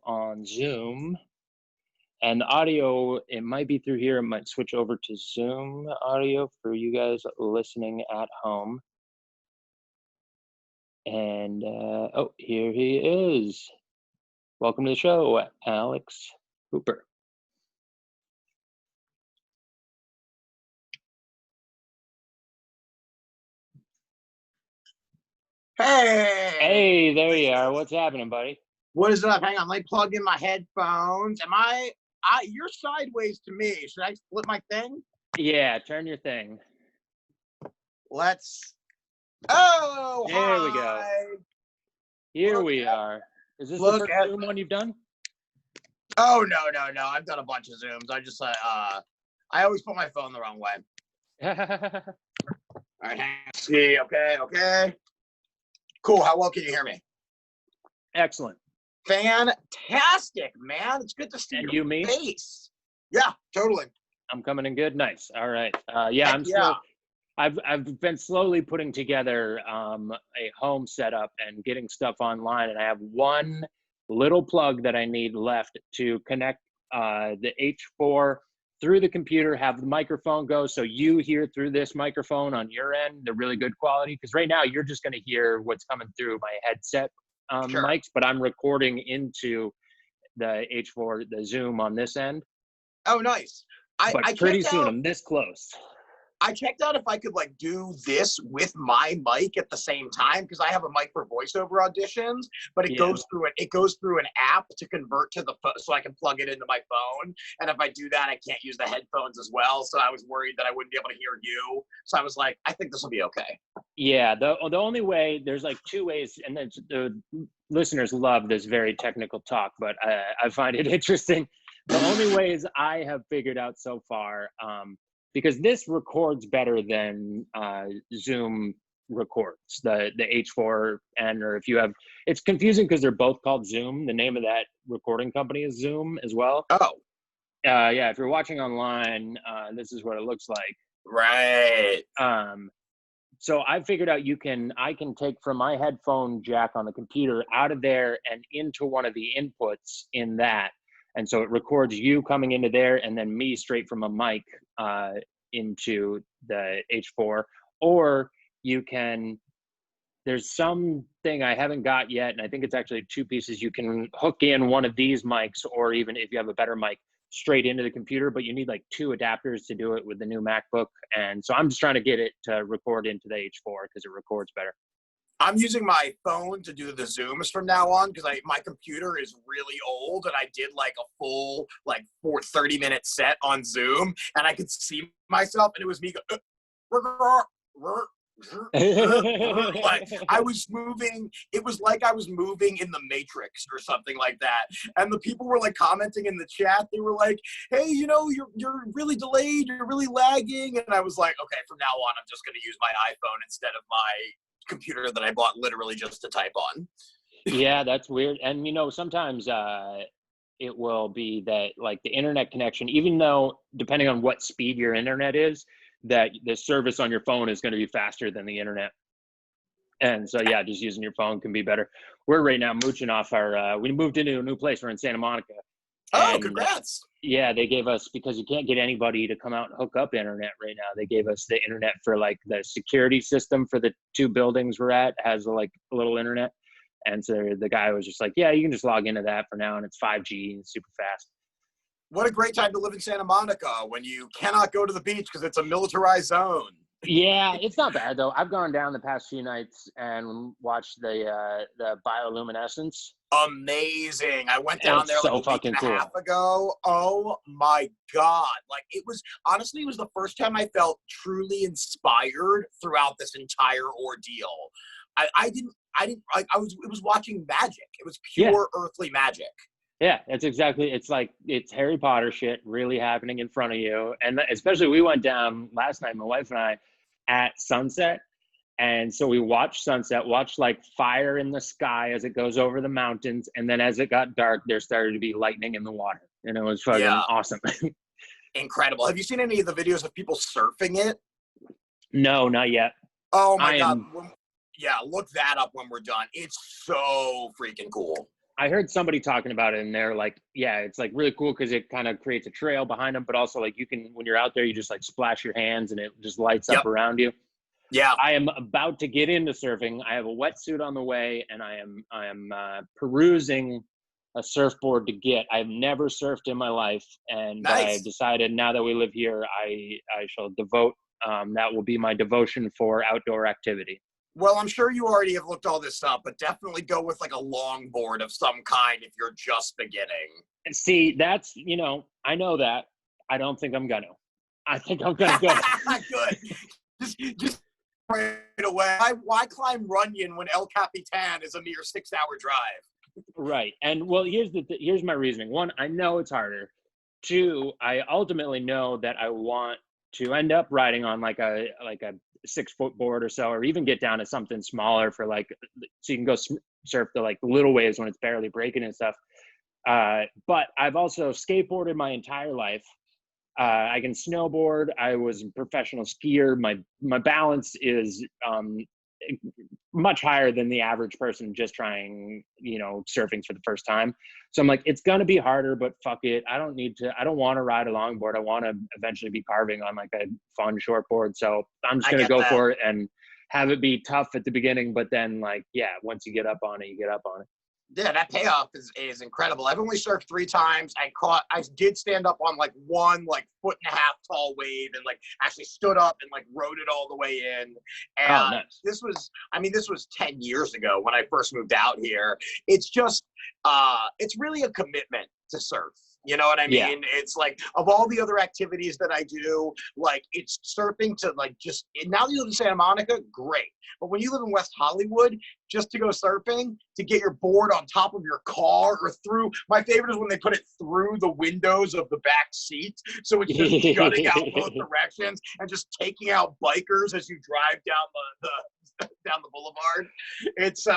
on Zoom. And the audio, it might be through here. It might switch over to Zoom audio for you guys listening at home. And, oh, here he is. Welcome to the show, Alex Hooper. Hey! Hey, there you are. What's happening, buddy? What is up? Hang on, let me plug in my headphones. You're sideways to me. Should I flip my thing? Yeah, turn your thing. Oh, there we go. Here Look we are. Is this the first Zoom one you've done? Oh, no. I've done a bunch of Zooms. I always put my phone the wrong way. All right, hang on. See, okay. Cool, how well can you hear me? Excellent. Fantastic, man. It's good to see your face. Yeah, totally. I'm coming in good. Nice. All right. I've been slowly putting together a home setup and getting stuff online, and I have one little plug that I need left to connect the H4 through the computer, have the microphone go so you hear through this microphone on your end the really good quality, because right now you're just going to hear what's coming through my headset mics, but I'm recording into the H4, the Zoom on this end. Oh, nice. But pretty soon, I'm this close. I checked out if I could do this with my mic at the same time, because I have a mic for voiceover auditions, but it goes through an app to convert to the phone, so I can plug it into my phone. And if I do that, I can't use the headphones as well. So I was worried that I wouldn't be able to hear you. So I was like, I think this will be okay. Yeah, the only way, there's two ways, and the listeners love this very technical talk, but I find it interesting. The only ways I have figured out so far, because this records better than Zoom records, the H4N, or if you have, it's confusing because they're both called Zoom. The name of that recording company is Zoom as well. Oh. Yeah, if you're watching online, this is what it looks like. Right. So I figured out I can take from my headphone jack on the computer out of there and into one of the inputs in that. And so it records you coming into there and then me straight from a mic into the H4. Or you can, there's something I haven't got yet, and I think it's actually two pieces. You can hook in one of these mics, or even if you have a better mic, straight into the computer, but you need two adapters to do it with the new MacBook. And so I'm just trying to get it to record into the H4 because it records better. I'm using my phone to do the Zooms from now on because my computer is really old, and I did a full 30-minute set on Zoom, and I could see myself, and it was me I was moving. It was like I was moving in the Matrix or something like that. And the people were commenting in the chat. They were like, "Hey, you're really delayed. You're really lagging." And I was like, "Okay, from now on, I'm just going to use my iPhone instead of my computer that I bought literally just to type on." Yeah, that's weird. And sometimes it will be that the internet connection, even though depending on what speed your internet is, that the service on your phone is going to be faster than the internet. And so yeah, just using your phone can be better. We're right now mooching off we moved into a new place. We're in Santa Monica. Oh, congrats. Yeah, they gave us, because you can't get anybody to come out and hook up internet right now, they gave us the internet for the security system for the two buildings we're at has a little internet. And so the guy was just like, yeah, you can just log into that for now, and it's 5G and super fast. What a great time to live in Santa Monica when you cannot go to the beach because it's a militarized zone. Yeah, it's not bad though. I've gone down the past few nights and watched the bioluminescence. Amazing. I went down there so a week and a half ago. Oh my God. It was the first time I felt truly inspired throughout this entire ordeal. It was watching magic. It was pure earthly magic. Yeah, it's it's Harry Potter shit really happening in front of you. And especially we went down last night, my wife and I, at sunset. And so we watched sunset, watched fire in the sky as it goes over the mountains. And then as it got dark, there started to be lightning in the water. And it was fucking awesome. Incredible. Have you seen any of the videos of people surfing it? No, not yet. Oh my God. Yeah, look that up when we're done. It's so freaking cool. I heard somebody talking about it, and they're like, yeah, it's like really cool because it kind of creates a trail behind them, but also like you can, when you're out there, you just like splash your hands and it just lights up Yep. around you. Yeah. I am about to get into surfing. I have a wetsuit on the way, and I am perusing a surfboard to get. I've never surfed in my life, but I Nice. decided now that we live here, I shall devote. That will be my devotion for outdoor activity. Well, I'm sure you already have looked all this up, but definitely go with like a longboard of some kind if you're just beginning. And see, that's I know that. I don't think I'm gonna. I think I'm gonna go. Good. Just right away. Why climb Runyon when El Capitan is a mere 6-hour drive? Right. And well, here's my reasoning. One, I know it's harder. Two, I ultimately know that I want to end up riding on like a 6-foot board or so, or even get down to something smaller for like, so you can go surf the like little waves when it's barely breaking and stuff. But I've also skateboarded my entire life. I can snowboard. I was a professional skier. My balance is much higher than the average person just trying, surfing for the first time. So I'm like, it's gonna be harder, but fuck it. I don't want to ride a longboard. I want to eventually be carving on like a fun shortboard. So I'm just gonna go for it and have it be tough at the beginning, but then like, yeah, once you get up on it, you get up on it. Yeah, that payoff is incredible. I've only surfed 3 times. I did stand up on like one like 1.5 foot tall wave and like actually stood up and like rode it all the way in. And nice. this was 10 years ago when I first moved out here. It's just it's really a commitment to surf. You know what I mean? Yeah. It's like, of all the other activities that I do, like it's surfing to like just, now that you live in Santa Monica, great. But when you live in West Hollywood, just to go surfing, to get your board on top of your car or through, my favorite is when they put it through the windows of the back seat. So it's just jutting out both directions and just taking out bikers as you drive down the boulevard. It's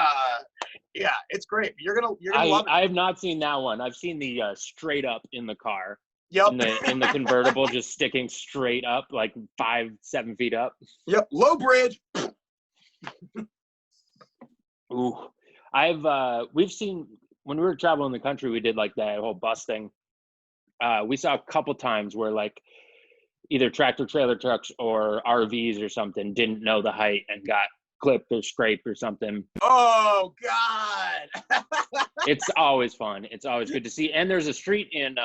yeah, it's great. You're gonna love it. I have not seen that one. I've seen the straight up in the car. Yep. In the convertible, just sticking straight up, like 5-7 feet up. Yep. Low bridge. Ooh, we've seen when we were traveling the country, we did like that whole bus thing. We saw a couple times where like either tractor trailer trucks or RVs or something didn't know the height and got clipped or scraped or something. Oh God. It's always fun. It's always good to see. And there's a street in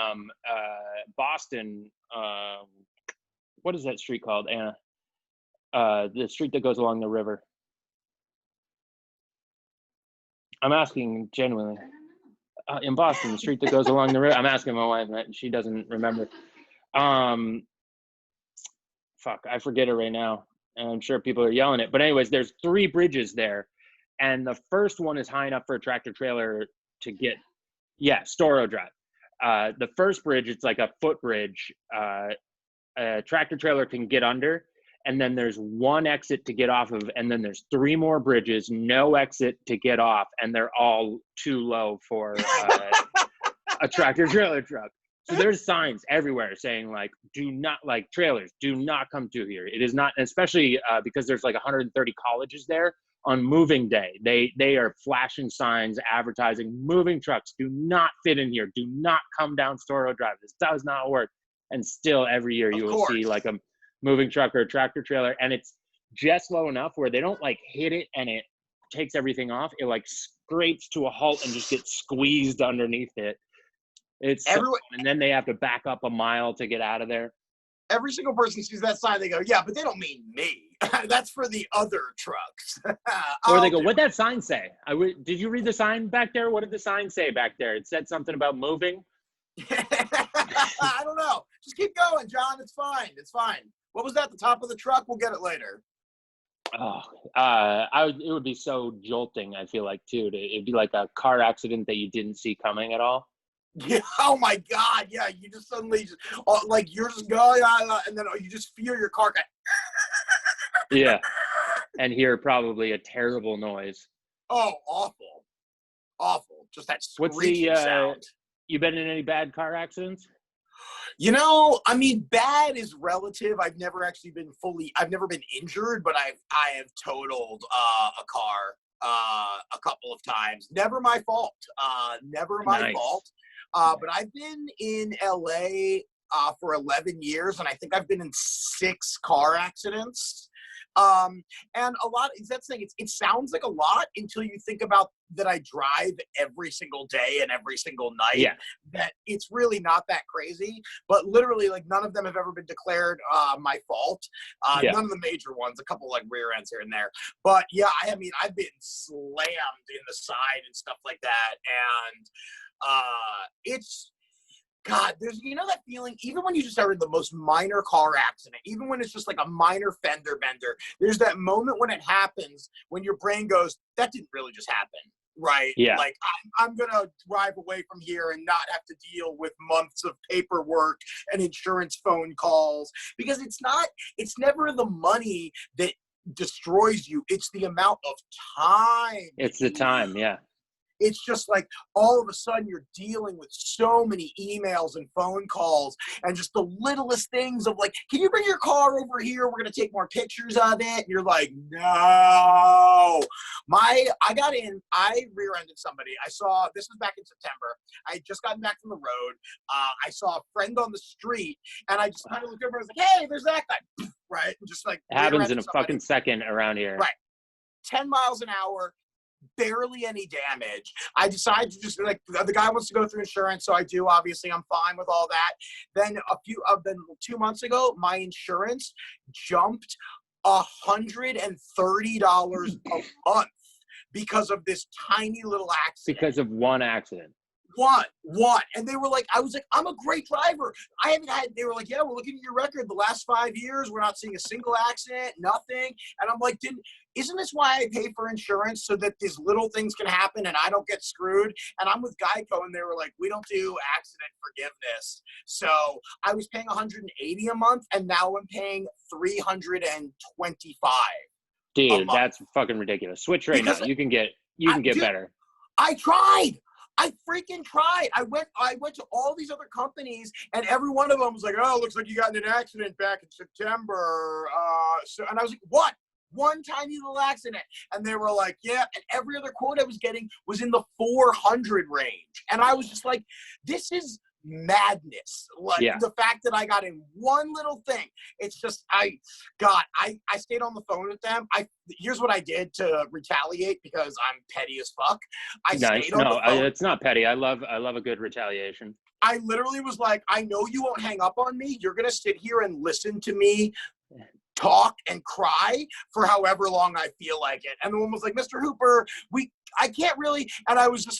Boston. What is that street called, Anna? The street that goes along the river. I'm asking genuinely. In Boston, the street that goes along the river. I'm asking my wife, and she doesn't remember. Fuck, I forget it right now. And I'm sure people are yelling it. But anyways, there's 3 bridges there. And the first one is high enough for a tractor trailer to get, Storrow Drive. The first bridge, it's like a footbridge. A tractor trailer can get under. And then there's 1 exit to get off of. And then there's 3 more bridges, no exit to get off. And they're all too low for a tractor trailer truck. So there's signs everywhere saying like, do not, like, trailers, do not come through here. It is not, especially because there's like 130 colleges there on moving day. They are flashing signs advertising moving trucks do not fit in here. Do not come down Storrow Drive. This does not work. And still every year you will see like a moving truck or a tractor trailer, and it's just low enough where they don't like hit it and it takes everything off. It like scrapes to a halt and just gets squeezed underneath it. It's and then they have to back up a mile to get out of there. Every single person sees that sign, they go, yeah, but they don't mean me. That's for the other trucks. Or they go, what'd that sign say? Did you read the sign back there? What did the sign say back there? It said something about moving. I don't know. Just keep going, John. It's fine. It's fine. What was that? The top of the truck? We'll get it later. Oh, it would be so jolting, I feel like, too. It'd be like a car accident that you didn't see coming at all. Yeah. Oh my God. Yeah. You just suddenly like you're just going and then you just feel your car go. Yeah. And hear probably a terrible noise. Oh, awful. Awful. Just that screeching sound. You been in any bad car accidents? You know, I mean, bad is relative. I've never been injured, but I have totaled a car a couple of times. Never my fault. Never my Nice. fault. But I've been in LA for 11 years, and I think I've been in 6 car accidents. And a lot, that's the thing, it sounds like a lot until you think about that I drive every single day and every single night. Yeah. That it's really not that crazy. But literally, like, none of them have ever been declared my fault. Yeah. None of the major ones, a couple like rear ends here and there. But yeah, I mean, I've been slammed in the side and stuff like that. And it's, God, there's, you know, that feeling, even when you just are in the most minor car accident, even when it's just like a minor fender bender, there's that moment when it happens when your brain goes, that didn't really just happen, right? Yeah. Like, I'm going to drive away from here and not have to deal with months of paperwork and insurance phone calls, because it's never the money that destroys you. It's the amount of time. It's the time. Yeah. It's just like all of a sudden you're dealing with so many emails and phone calls and just the littlest things of like, can you bring your car over here? We're going to take more pictures of it. And you're like, no. I rear-ended somebody. This was back in September. I had just gotten back from the road. I saw a friend on the street and I just kind of looked over and was like, hey, there's that guy. Right? And just like, It happens in a somebody. fucking second around here. Right. 10 miles an hour. Barely any damage. I decided to just, like, the guy wants to go through insurance, so I do. Obviously, I'm fine with all that. Then 2 months ago, my insurance jumped $130 a month because of this tiny little accident. Because of one accident. One. And they were like, I was like, I'm a great driver. They were like, yeah, we're looking at your record the last 5 years. We're not seeing a single accident, nothing. And I'm like, isn't this why I pay for insurance, so that these little things can happen and I don't get screwed? And I'm with Geico, and they were like, we don't do accident forgiveness. So I was paying $180 a month, and now I'm paying $325. Dude, that's fucking ridiculous. Switch right now. You can get better. I tried. I freaking tried. I went to all these other companies, and every one of them was like, oh, looks like you got in an accident back in September. And I was like, what? One tiny little accident. And they were like, yeah. And every other quote I was getting was in the 400 range. And I was just like, this is madness. Like, the fact that I got in one little thing, it's just, I stayed on the phone with them. Here's what I did to retaliate, because I'm petty as fuck. It's not petty. I love a good retaliation. I literally was like, I know you won't hang up on me. You're going to sit here and listen to me talk and cry for however long I feel like it. And the woman was like, Mr. Hooper, I can't really. And I was like,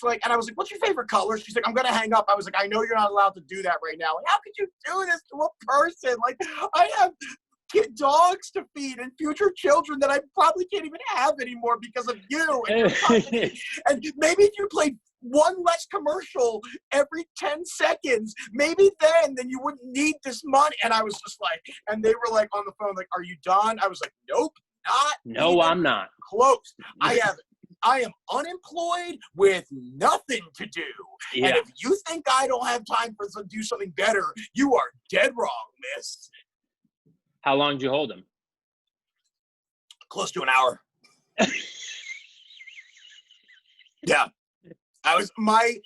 what's your favorite color? She's like, I'm going to hang up. I was like, I know you're not allowed to do that right now. Like, how could you do this to a person? Like, I have dogs to feed and future children that I probably can't even have anymore because of you and your company. And maybe if you played one less commercial every 10 seconds, maybe then you wouldn't need this money. And I was just like, and they were like on the phone, like, are you done? I was like, nope, not. No, I'm not. Close. I am unemployed with nothing to do. Yeah. And if you think I don't have time to do something better, you are dead wrong, miss. How long did you hold him? Close to an hour. Yeah. My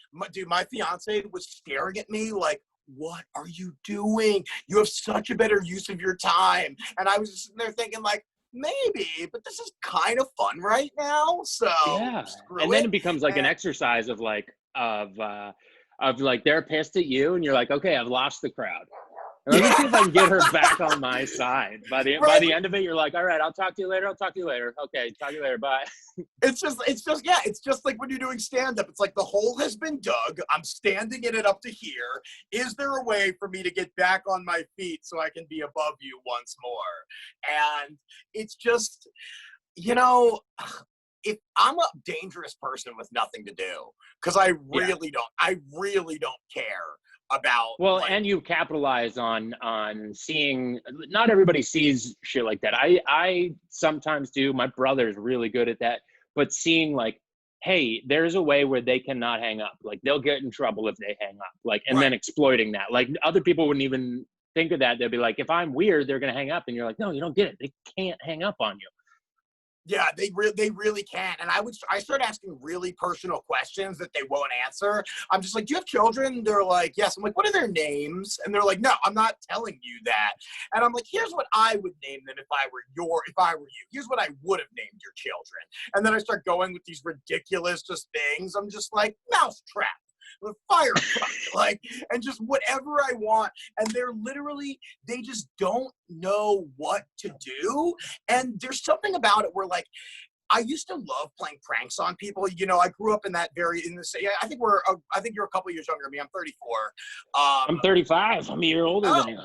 fiance was staring at me like, what are you doing? You have such a better use of your time. And I was just sitting there thinking like, maybe, but this is kind of fun right now. So yeah. And then it becomes like an exercise of like, they're pissed at you and you're like, okay, I've lost the crowd. Let me see if I can get her back on my side. By the end of it, you're like, all right, I'll talk to you later. Okay, talk to you later. Bye. It's just like when you're doing stand-up. It's like the hole has been dug. I'm standing in it up to here. Is there a way for me to get back on my feet so I can be above you once more? And it's just, if I'm a dangerous person with nothing to do, because I really don't care about and you capitalize on seeing. Not everybody sees shit like that. I sometimes do. My brother's really good at that, but seeing like, hey, there's a way where they cannot hang up, like they'll get in trouble if they hang up, like, and then exploiting that. Like other people wouldn't even think of that. They'll be like, if I'm weird, they're gonna hang up, and you're like, no, you don't get it, they can't hang up on you. Yeah, they really can. And I start asking really personal questions that they won't answer. I'm just like, "Do you have children?" They're like, "Yes." I'm like, "What are their names?" And they're like, "No, I'm not telling you that." And I'm like, "Here's what I would name them if I were you. Here's what I would have named your children." And then I start going with these ridiculous just things. I'm just like, "Mousetrap." With fire truck, like, and just whatever I want. And they just don't know what to do. And there's something about it where, like, I used to love playing pranks on people. You know, I grew up in that I think I think you're a couple years younger than me. I'm 34. I'm 35. I'm a year older Oh, than you.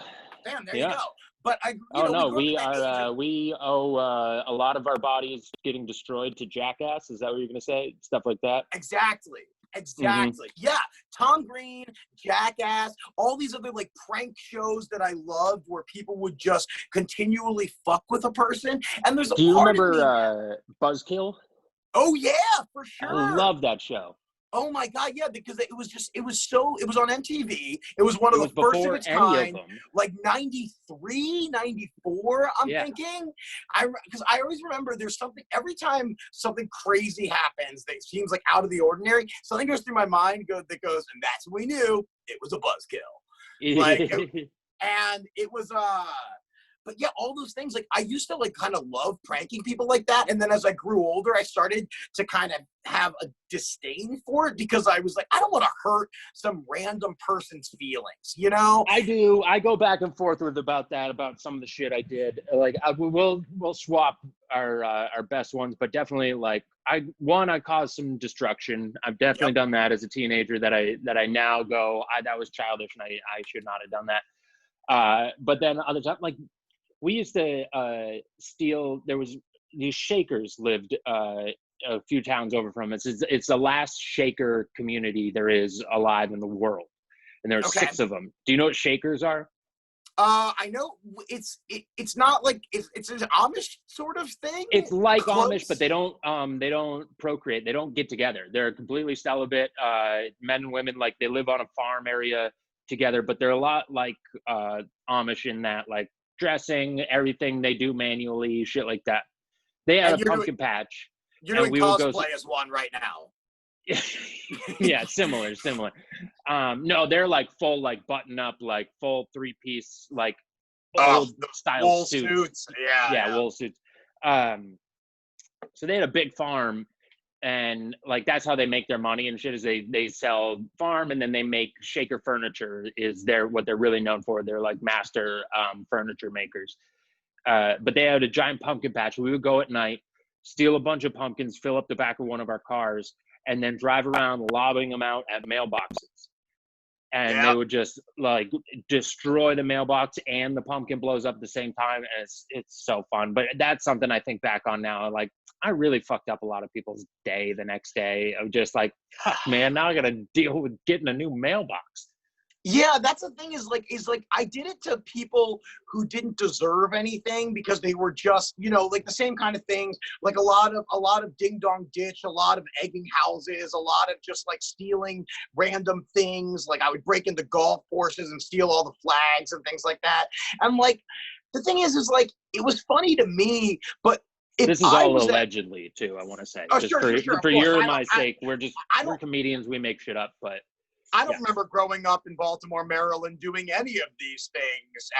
damn, there you Yeah. go. But Oh we no, grew up in we that age. are. We owe a lot of our bodies getting destroyed to Jackass. Is that what you're gonna say? Stuff like that. Exactly. Mm-hmm. Exactly. Yeah. Tom Green, Jackass, all these other like prank shows that I loved where people would just continually fuck with a person. And there's a Do you part of remember me now. Buzzkill? Oh yeah, for I sure. love that show. Oh my God, yeah, because it was on MTV. It was one It of the was first of before its any of kind, them. like 93, 94. I'm Yeah. thinking. Because I always remember there's something, every time something crazy happens that seems like out of the ordinary, something goes through my mind that goes, and that's when we knew it was a buzzkill. And it was but yeah, all those things, like I used to like kind of love pranking people like that. And then as I grew older, I started to kind of have a disdain for it because I was like, I don't want to hurt some random person's feelings, you know? I do. I go back and forth with about some of the shit I did. Like we'll swap our best ones, but definitely like I caused some destruction. I've definitely Yep. done that as a teenager. That I now go, that was childish, and I should not have done that. But then other times, like we used to steal. There was these Shakers lived a few towns over from us. It's the last Shaker community there is alive in the world, and there's Okay. 6 of them. Do you know what Shakers are? I know it's not like it's an Amish sort of thing. It's like Amish, but Close. they don't procreate. They don't get together. They're completely celibate. Men and women, like they live on a farm area together, but they're a lot like Amish in that like dressing, everything they do manually, shit like that. They had And a pumpkin patch, you're and doing we would go. cosplay as one right now. Yeah, similar. No, they're like full, like button up, like full 3-piece, like old The style wool suits. Yeah, Yeah. wool suits. So they had a big farm, and like that's how they make their money and shit is they sell farm, and then they make Shaker furniture is what they're really known for. They're like master furniture makers. But they had a giant pumpkin patch. We would go at night, steal a bunch of pumpkins, fill up the back of one of our cars, and then drive around lobbing them out at mailboxes. And they Yeah. would just like destroy the mailbox, and the pumpkin blows up at the same time, and it's so fun. But that's something I think back on now. Like I really fucked up a lot of people's day the next day of just like, fuck, man, now I got to deal with getting a new mailbox. Yeah, that's the thing is like I did it to people who didn't deserve anything because they were just, you know, like the same kind of things, like a lot of ding dong ditch, a lot of egging houses, a lot of just like stealing random things. Like I would break into golf courses and steal all the flags and things like that. And like the thing is like it was funny to me, but if This is I all was that, allegedly too, I want to say, oh just sure, of for course. your and my sake. I We're don't comedians, we make shit up, but I don't yeah. remember growing up in Baltimore, Maryland, doing any of these things.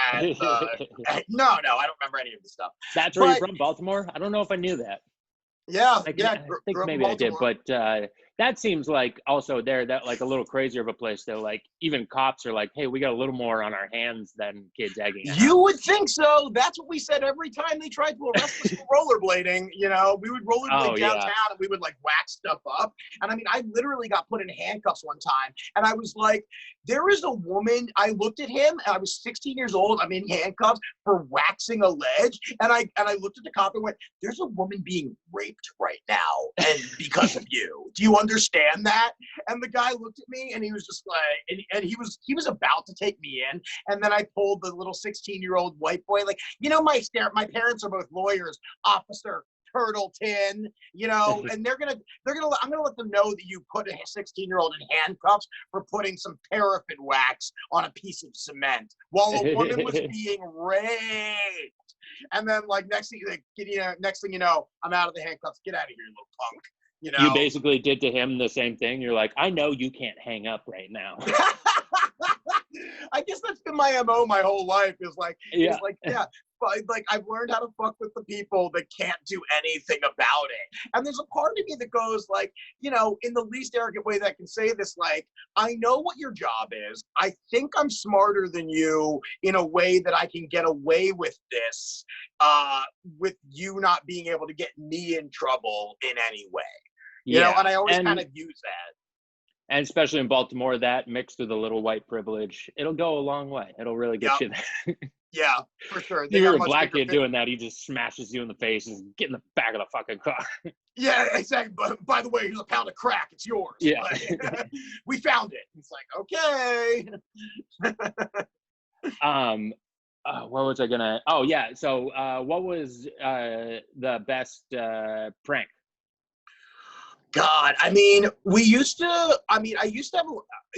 No, I don't remember any of the stuff. That's where you're But from, Baltimore? I don't know if I knew that. yeah, I yeah, think grew up in maybe I did, Baltimore. but that seems like also there that like a little crazier of a place though. Like even cops are like, hey, we got a little more on our hands than kids egging a You house. would think so. That's what we said every time they tried to arrest us for rollerblading. You know, we would rollerblade Oh downtown yeah. and we would like whack stuff up. And I mean, I literally got put in handcuffs one time. And I was like, there is a woman. I looked at him and I was 16 years old. I'm in handcuffs for waxing a ledge. And I looked at the cop and went, there's a woman being raped right now. And because of you, do you understand that? And the guy looked at me and he was just like, and he was about to take me in. And then I pulled the little 16-year-old white boy, like, you know, my parents are both lawyers, Officer Turtleton, you know, and I'm gonna let them know that you put a 16-year-old in handcuffs for putting some paraffin wax on a piece of cement while a woman was being raped. And then like next thing you know, I'm out of the handcuffs. Get out of here, you little punk. You You know. basically did to him the same thing. You're like, I know you can't hang up right now. I guess that's been my MO my whole life. Yeah. Yeah. But like I've learned how to fuck with the people that can't do anything about it. And there's a part of me that goes like, you know, in the least arrogant way that I can say this, like, I know what your job is. I think I'm smarter than you in a way that I can get away with this, with you not being able to get me in trouble in any way. You know, and I always kind of use that. And especially in Baltimore, that mixed with a little white privilege, it'll go a long way. It'll really get you there. Yeah, for sure. If you're a black kid doing that, he just smashes you in the face and get in the back of the fucking car. Yeah, exactly. But by the way, here's a pound of crack. It's yours. Yeah. We found it. It's like, okay. What was I gonna? Oh yeah. So, what was the best prank? God, I mean, I used to have,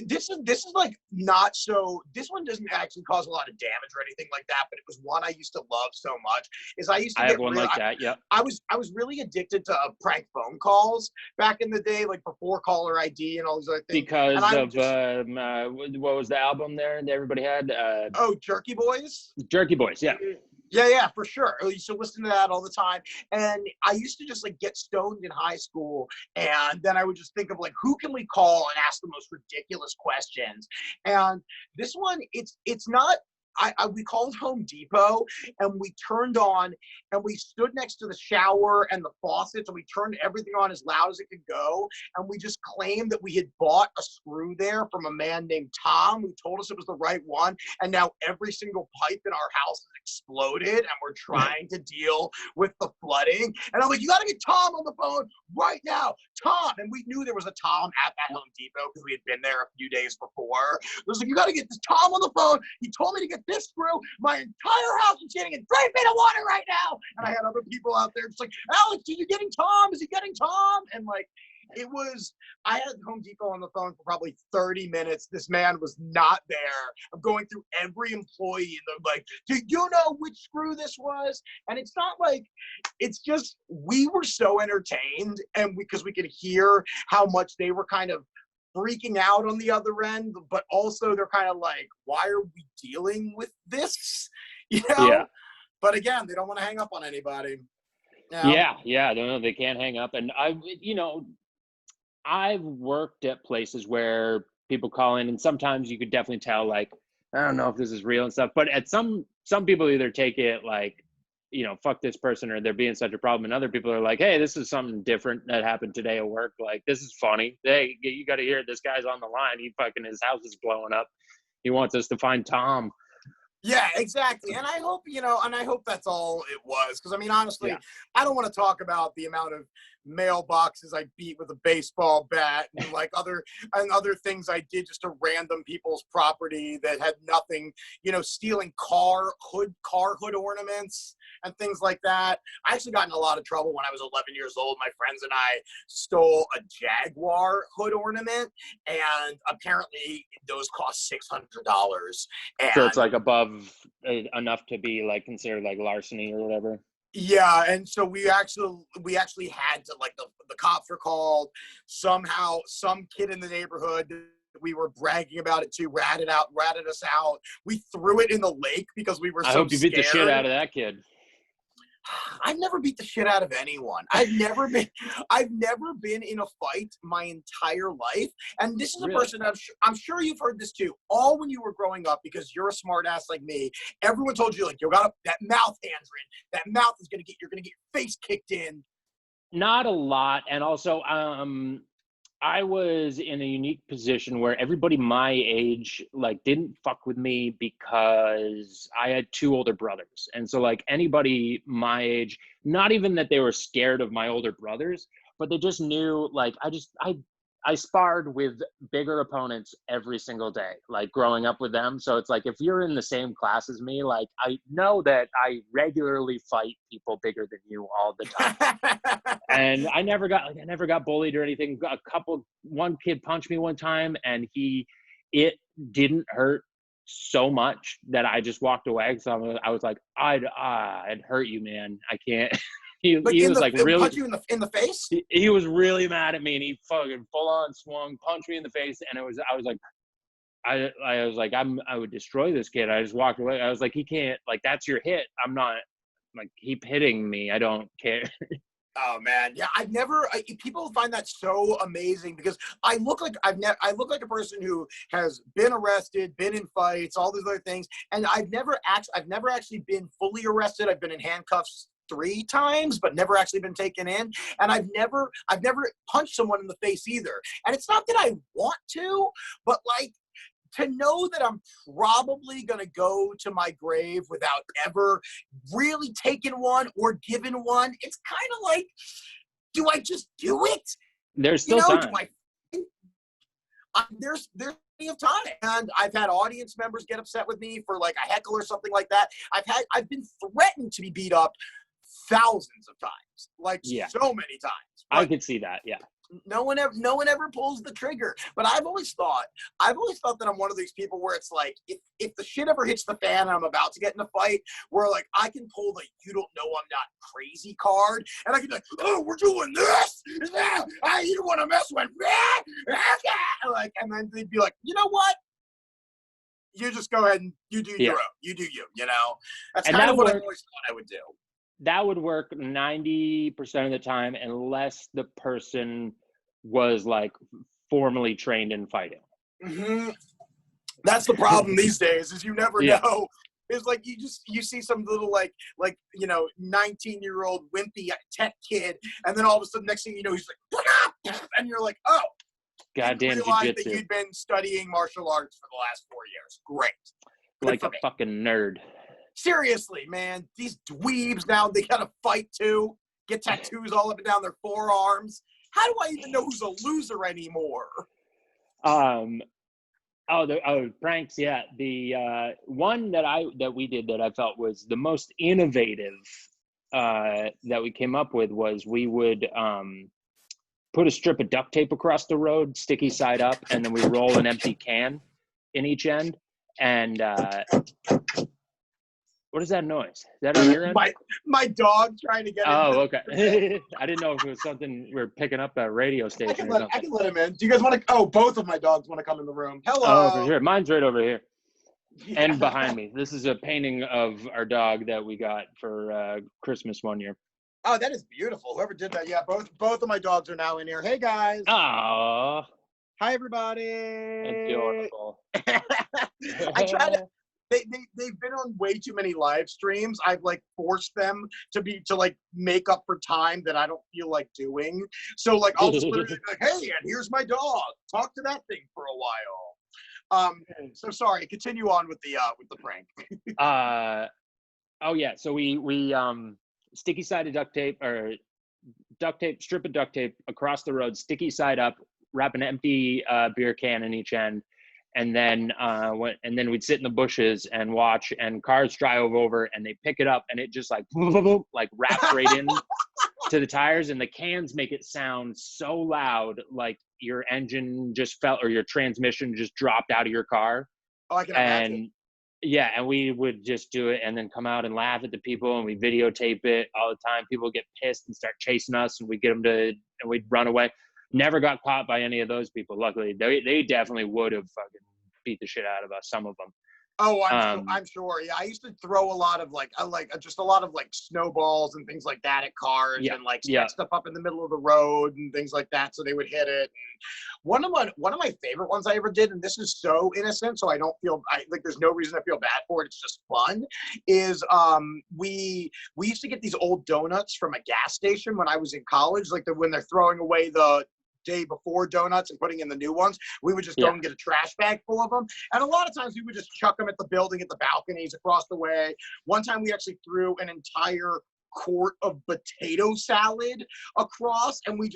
this is like not so, this one doesn't actually cause a lot of damage or anything like that, but it was one I used to love so much, is I used to have one like that, yeah. I was really addicted to prank phone calls back in the day, like before caller ID and all these other things. Because what was the album there that everybody had? Jerky Boys? Jerky Boys, yeah. Yeah, for sure. I used to listen to that all the time. And I used to just like get stoned in high school. And then I would just think of like, who can we call and ask the most ridiculous questions? And this one, it's not, we called Home Depot and we turned on and we stood next to the shower and the faucets and we turned everything on as loud as it could go. And we just claimed that we had bought a screw there from a man named Tom who told us it was the right one. And now every single pipe in our house has exploded and we're trying to deal with the flooding. And I'm like, you got to get Tom on the phone right now. Tom. And we knew there was a Tom at that Home Depot because we had been there a few days before. It was like, you got to get this Tom on the phone. He told me to get this screw. My entire house is getting in 3 feet of water right now. And I had other people out there just like, Alex, are you getting Tom? Is he getting Tom? And like, I had Home Depot on the phone for probably 30 minutes. This man was not there. I'm going through every employee and they're like, do you know which screw this was? And it's not like, it's just, we were so entertained and because we could hear how much they were kind of freaking out on the other end, but also they're kind of like, why are we dealing with this? You know? Yeah. But again, they don't want to hang up on anybody. You know? Yeah. No, they can't hang up. And I've worked at places where people call in and sometimes you could definitely tell, like, I don't know if this is real and stuff, but at some people either take it like, fuck this person or they're being such a problem. And other people are like, hey, this is something different that happened today at work. Like, this is funny. Hey, you got to hear it. This guy's on the line. His house is blowing up. He wants us to find Tom. Yeah, exactly. And I hope, that's all it was. Because, I mean, honestly, yeah. I don't want to talk about the amount of mailboxes I beat with a baseball bat and like other things I did just to random people's property that had nothing, stealing car hood ornaments and things like that. I actually got in a lot of trouble when I was 11 years old. My friends and I stole a Jaguar hood ornament, and apparently those cost $600. So it's like above enough to be like considered like larceny or whatever. Yeah, and so we actually had to, like, the cops were called. Somehow some kid in the neighborhood we were bragging about it to ratted us out. We threw it in the lake because we were so scared. I hope you beat the shit out of that kid. I've never beat the shit out of anyone. I've never been in a fight my entire life. And this is a person I'm sure you've heard this too. All when you were growing up, because you're a smart ass like me, everyone told you like, you got that mouth, Andrin. That mouth is you're gonna get your face kicked in. Not a lot. And also, I was in a unique position where everybody my age like didn't fuck with me because I had 2 older brothers. And so like anybody my age, not even that they were scared of my older brothers, but they just knew like I sparred with bigger opponents every single day, like growing up with them. So it's like, if you're in the same class as me, like I know that I regularly fight people bigger than you all the time. And I never got bullied or anything. One kid punched me one time and it didn't hurt so much that I just walked away. So I was like, I'd hurt you, man. I can't. he was like really punch you in the face. He was really mad at me, and he fucking full on swung, punched me in the face, and I was like, I was like, I would destroy this kid. I just walked away. I was like, he can't, like, that's your hit. I'm not, like, keep hitting me. I don't care. Oh man, yeah. People find that so amazing because I look like a person who has been arrested, been in fights, all these other things, and I've never actually been fully arrested. I've been in handcuffs 3 times, but never actually been taken in. And I've never punched someone in the face either. And it's not that I want to, but like, to know that I'm probably going to go to my grave without ever really taking one or giving one, it's kind of like, do I just do it? There's still time. There's plenty of time. And I've had audience members get upset with me for like a heckle or something like that. I've been threatened to be beat up thousands of times, like so many times. I could see that, yeah. No one ever pulls the trigger. But I've always thought that I'm one of these people where it's like, if the shit ever hits the fan and I'm about to get in a fight, where like I can pull the "you don't know I'm not crazy" card, and I can be like, oh, we're doing this. You don't want to mess with me. Like, and then they'd be like, you know what? You just go ahead and you do your own. You do you. You know, that's kind of what I always thought I would do. That would work 90% of the time, unless the person was like formally trained in fighting. Mm-hmm. That's the problem these days, is you never know. It's like you see some little like 19-year-old wimpy tech kid, and then all of a sudden, next thing you know, he's like, and you're like, oh, goddamn jiu-jitsu. That you'd been studying martial arts for the last 4 years. Great. Like a fucking nerd. Seriously, man, these dweebs now, they gotta fight too, get tattoos all up and down their forearms. How do I even know who's a loser anymore? Pranks, yeah. The one that we did that I felt was the most innovative that we came up with was we would put a strip of duct tape across the road, sticky side up, and then we roll an empty can in each end. And what is that noise? Is that on your end? My dog trying to get in. Oh, okay. I didn't know if it was something we were picking up at a radio station or something. I can let him in. Do you guys want to? Oh, both of my dogs want to come in the room. Hello. Oh, for sure. Mine's right over here. Yeah. And behind me. This is a painting of our dog that we got for Christmas one year. Oh, that is beautiful. Whoever did that. Yeah, both of my dogs are now in here. Hey, guys. Aww. Hi, everybody. Adorable. I try to. They've been on way too many live streams. I've like forced them to like make up for time that I don't feel like doing. So like I'll just literally be like, hey, and here's my dog. Talk to that thing for a while. So sorry. Continue on with the prank. Oh yeah. So we sticky sided duct tape strip of duct tape across the road, sticky side up, wrap an empty beer can in each end. And then we'd sit in the bushes and watch, and cars drive over and they pick it up and it just like wraps right in to the tires, and the cans make it sound so loud, like your engine just fell or your transmission just dropped out of your car. Oh, I can imagine. Yeah, and we would just do it and then come out and laugh at the people, and we videotape it all the time. People get pissed and start chasing us, and we get them and we'd run away. Never got caught by any of those people. Luckily, they definitely would have fucking beat the shit out of us. Some of them. Oh, I'm sure. Yeah, I used to throw a lot of just a lot of snowballs and things like that at cars, and set stuff up in the middle of the road and things like that, so they would hit it. And one of my favorite ones I ever did, and this is so innocent, so I don't feel there's no reason to feel bad for it. It's just fun. Is we used to get these old donuts from a gas station when I was in college, when they're throwing away the day before donuts and putting in the new ones, we would just go and get a trash bag full of them. And a lot of times we would just chuck them at the building, at the balconies across the way. One time we actually threw an entire quart of potato salad across, and we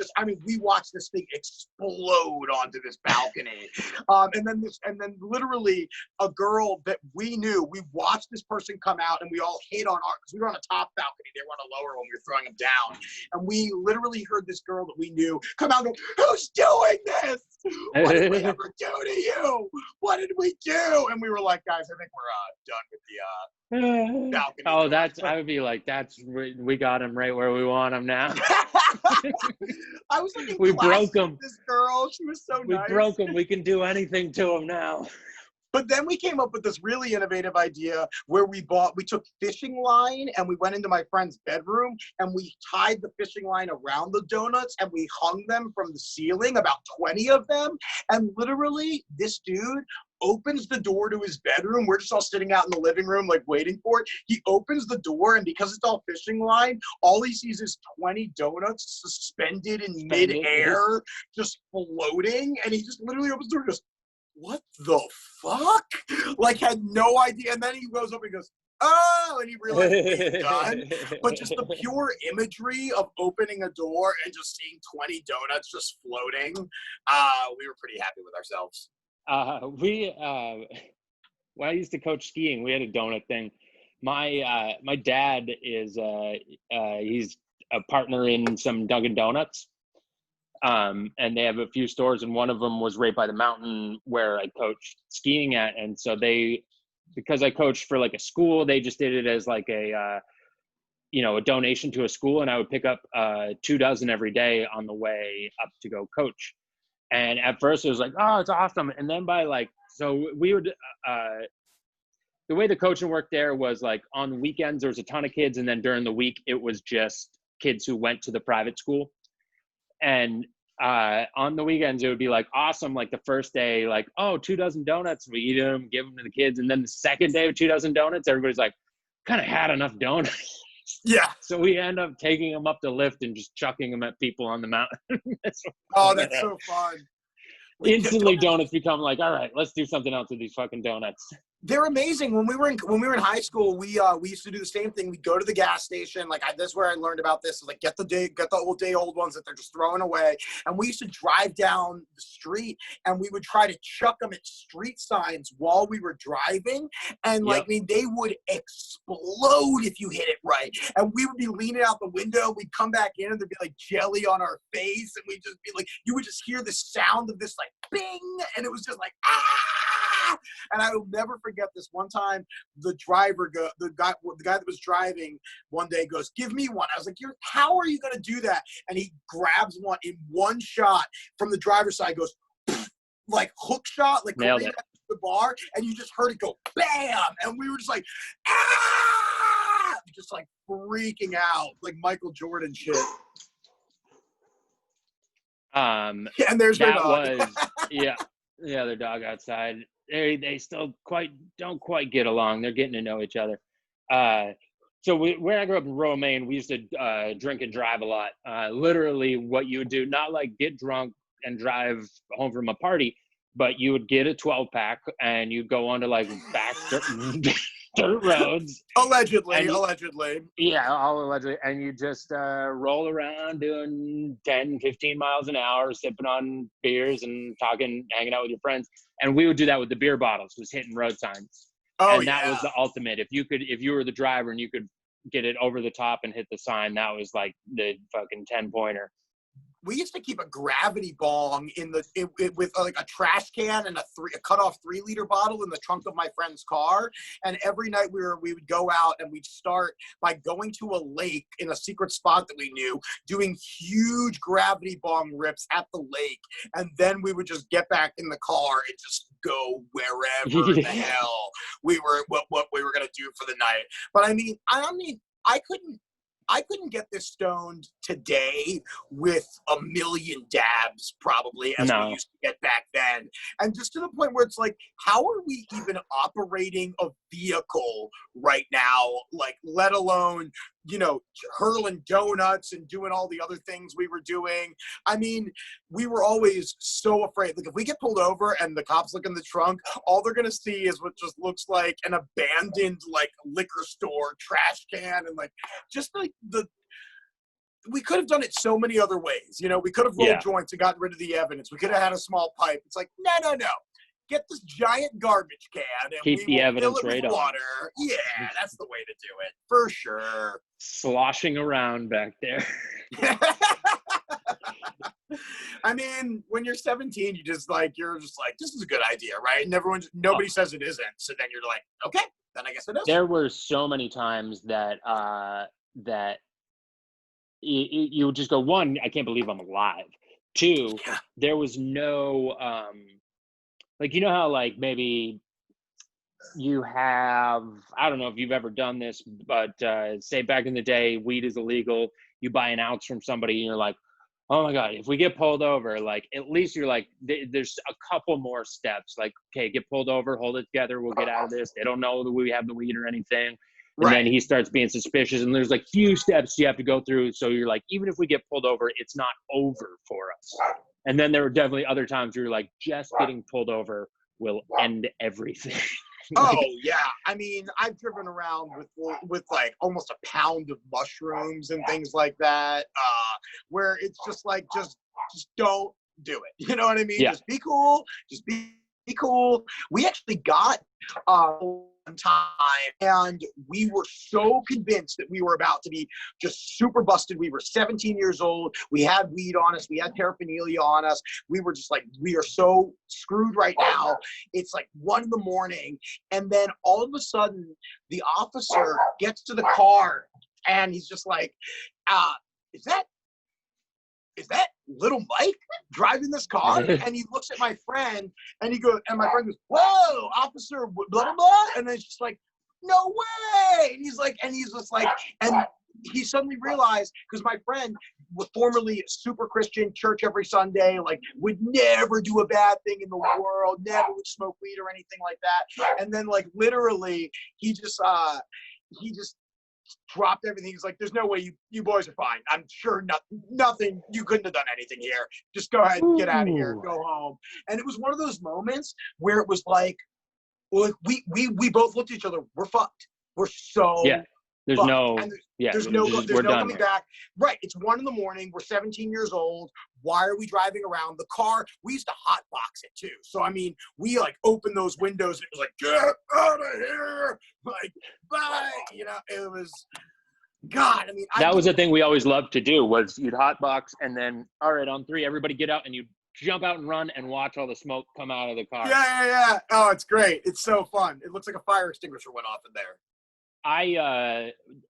watched this thing explode onto this balcony. And then literally a girl that we knew, we watched this person come out, and we all hid on because we were on a top balcony, they were on a lower when we were throwing them down, and we literally heard this girl that we knew come out and go, "Who's doing this?" What did we ever do to you? What did we do? And we were like, guys, I think we're done with the balcony. Oh, I would be like, we got him right where we want him now. I was like, we broke him. This girl, she was so nice. We broke him. We can do anything to him now. But then we came up with this really innovative idea where we took fishing line and we went into my friend's bedroom and we tied the fishing line around the donuts and we hung them from the ceiling, about 20 of them. And literally this dude opens the door to his bedroom. We're just all sitting out in the living room, like waiting for it. He opens the door, and because it's all fishing line, all he sees is 20 donuts suspended in midair, just floating. And he just literally opens the door and goes, what the fuck? Like, had no idea. And then he goes up and goes, oh, and he realized what he'd done. But just the pure imagery of opening a door and just seeing 20 donuts just floating, we were pretty happy with ourselves. When I used to coach skiing, we had a donut thing. My dad is he's a partner in some Dunkin' Donuts. And they have a few stores, and one of them was right by the mountain where I coached skiing at. And so because I coached for like a school, they just did it as like a donation to a school. And I would pick up 2 dozen every day on the way up to go coach. And at first it was like, oh, it's awesome. And then we would, the way the coaching worked there was like on the weekends, there was a ton of kids. And then during the week, it was just kids who went to the private school. And on the weekends, it would be like awesome. Like the first day, like, oh, 2 dozen donuts. We eat them, give them to the kids. And then the second day of 2 dozen donuts, everybody's like, kind of had enough donuts. Yeah. So we end up taking them up the lift and just chucking them at people on the mountain. That's so fun. Instantly, donuts become like, all right, let's do something else with these fucking donuts. They're amazing. When we were in high school, we used to do the same thing. We'd go to the gas station. Like that's where I learned about this. Like get the old ones that they're just throwing away. And we used to drive down the street and we would try to chuck them at street signs while we were driving. And they would explode if you hit it right. And we would be leaning out the window. We'd come back in and there'd be like jelly on our face. And we'd just be like, you would just hear the sound of this like bing. And it was just like, ah! And I will never forget this. One time, the guy that was driving one day goes, give me one. I was like, how are you going to do that? And he grabs one in one shot from the driver's side, goes, like hook shot, like nailed it. The bar, and you just heard it go, bam! And we were just like, ah! Just like freaking out, like Michael Jordan shit. And there's their dog. The other dog outside. They still don't quite get along. They're getting to know each other. So when I grew up in rural Maine, we used to drink and drive a lot. Literally what you would do, not like get drunk and drive home from a party, but you would get a 12-pack and you'd go onto like back dirt roads. Allegedly. Yeah, all allegedly. And you just roll around doing 10, 15 miles an hour, sipping on beers and talking, hanging out with your friends. And we would do that with the beer bottles, was hitting road signs. Oh, and that was the ultimate. If you were the driver and you could get it over the top and hit the sign, that was like the fucking 10-pointer. We used to keep a gravity bong with like a trash can and a cut off 3-liter bottle in the trunk of my friend's car. And every night we would go out and we'd start by going to a lake in a secret spot that we knew, doing huge gravity bong rips at the lake. And then we would just get back in the car and just go wherever the hell we were, what we were going to do for the night. But I mean, I couldn't get this stoned today with a million dabs probably as we used to get back then. And just to the point where it's like, how are we even operating a vehicle right now? Like, let alone, hurling donuts and doing all the other things we were doing. I mean, we were always so afraid. Like if we get pulled over and the cops look in the trunk, all they're going to see is what just looks like an abandoned like liquor store trash can. And like, just like we could have done it so many other ways. We could have rolled joints and gotten rid of the evidence. We could have had a small pipe. It's like, no. Get this giant garbage can and keep the evidence right on water. Yeah, that's the way to do it for sure. Sloshing around back there. I mean, when you're 17, you're just like, this is a good idea, right? And nobody says it isn't. So then you're like, okay, then I guess it is. There were so many times that you would just go, one, I can't believe I'm alive. Two, there was no like, you know how like maybe you have, I don't know if you've ever done this, but say back in the day, weed is illegal. You buy an ounce from somebody and you're like, oh my God, if we get pulled over, like at least you're like, there's a couple more steps. Like, okay, get pulled over, hold it together, we'll get out of this. They don't know that we have the weed or anything. And then he starts being suspicious, and there's like few steps you have to go through. So you're like, even if we get pulled over, it's not over for us. And then there were definitely other times where you're like, just getting pulled over will end everything. Oh yeah, I mean, I've driven around with like almost a pound of mushrooms and things like that, where it's just like, just don't do it. You know what I mean? Yeah. Just be cool. Just be cool. We actually got one time, and we were so convinced that we were about to be just super busted. We were 17 years old. We had weed on us. We had paraphernalia on us. We were just like, we are so screwed right now. It's like 1 a.m. And then all of a sudden, the officer gets to the car, and he's just like, is that little Mike driving this car? And he looks at my friend, and my friend goes, whoa, officer, blah, blah, blah. And then it's just like, no way. And he's just like, and he suddenly realized, because my friend was formerly super Christian, church every Sunday, like would never do a bad thing in the world, never would smoke weed or anything like that. And then like literally he just dropped everything. He's like, there's no way you boys are fine. I'm sure nothing, you couldn't have done anything here. Just go ahead and get out of here, go home. And it was one of those moments where it was like, well, we both looked at each other, we're fucked. We're so there's fucked. no And there's no coming back. Right. It's 1 a.m. We're 17 years old. Why are we driving around? The car, we used to hotbox it too. So, I mean, we like opened those windows and it was like, get out of here. Like, bye. You know, it was, God, I mean. That was the thing we always loved to do was you'd hotbox and then, all right, on 3, everybody get out and you jump out and run and watch all the smoke come out of the car. Yeah. Oh, it's great. It's so fun. It looks like a fire extinguisher went off in there.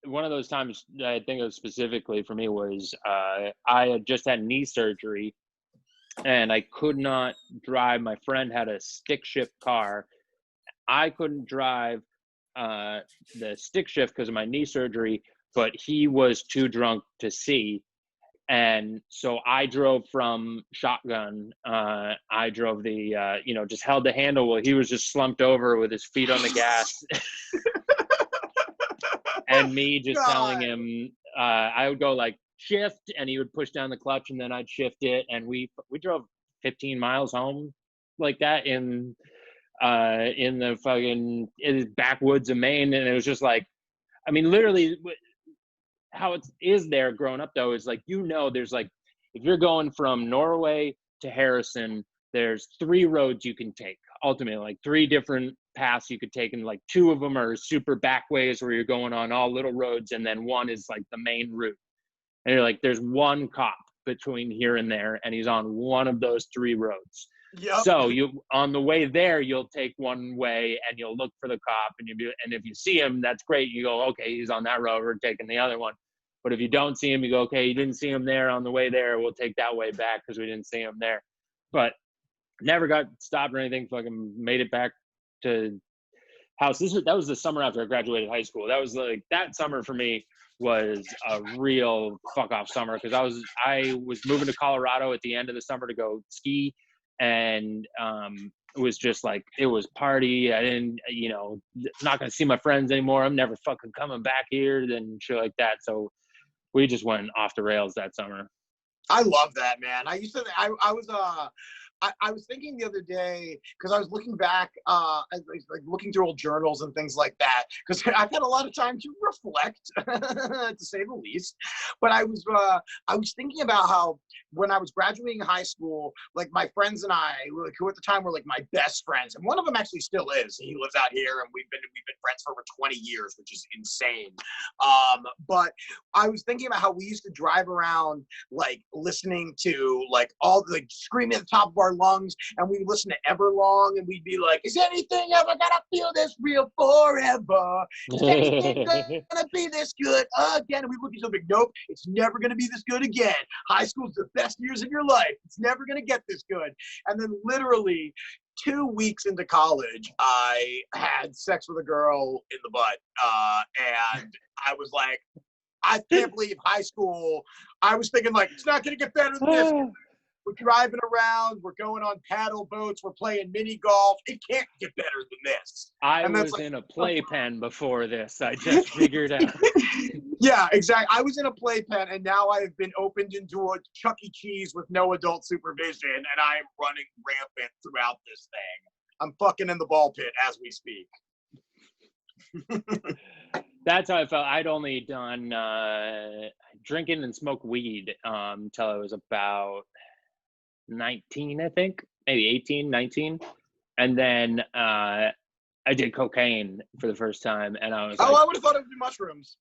One of those times I think of specifically for me was I had just had knee surgery and I could not drive. My friend had a stick shift car. I couldn't drive the stick shift because of my knee surgery, but he was too drunk to see. And so I drove from shotgun. I drove the, just held the handle while he was just slumped over with his feet on the gas. And me just telling him, I would go like shift and he would push down the clutch and then I'd shift it. And we drove 15 miles home like that in the fucking backwoods of Maine. And it was just like, I mean, literally how it is there growing up though, is like, there's like, if you're going from Norway to Harrison, there's 3 roads you can take ultimately, like 3 different paths you could take, and like 2 of them are super backways where you're going on all little roads, and then 1 is like the main route. And you're like, there's 1 cop between here and there, and he's on one of those 3 roads. Yep. So you, on the way there, you'll take one way and you'll look for the cop, and and if you see him, that's great. You go, okay, he's on that road, we're taking the other one. But if you don't see him, you go, okay, you didn't see him there on the way there, we'll take that way back because we didn't see him there. But never got stopped or anything. Fucking made it back to house. That was the summer after I graduated high school. That was like, that summer for me was a real fuck off summer because I was moving to Colorado at the end of the summer to go ski, and it was just like, it was party. I didn't, not gonna see my friends anymore. I'm never fucking coming back here and shit like that. So we just went off the rails that summer. I love that, man. I used to, I was I was thinking the other day because I was looking back, like looking through old journals and things like that. Because I've had a lot of time to reflect, to say the least. But I was thinking about how when I was graduating high school, like my friends and I, like, who at the time were like my best friends, and one of them actually still is. He lives out here, and we've been friends for over 20 years, which is insane. But I was thinking about how we used to drive around, like listening to like all like screaming at the top of our lungs, and we listen to Everlong, and we'd be like, "Is anything ever gonna feel this real forever? Is anything gonna be this good again?" And we look at each other like, "Nope, it's never gonna be this good again. High school's the best years of your life. It's never gonna get this good." And then literally 2 weeks into college, I had sex with a girl in the butt, and I was like, I can't believe high school. I was thinking like, it's not going to get better than this. We're driving around. We're going on paddle boats. We're playing mini golf. It can't get better than this. I was like, in a playpen before this. I just figured out. Yeah, exactly. I was in a playpen, and now I have been opened into a Chuck E. Cheese with no adult supervision, and I am running rampant throughout this thing. I'm fucking in the ball pit as we speak. That's how I felt. I'd only done drinking and smoke weed until I was about 19, I think, maybe 18, 19. And then I did cocaine for the first time, and I was like, I would have thought it would be mushrooms.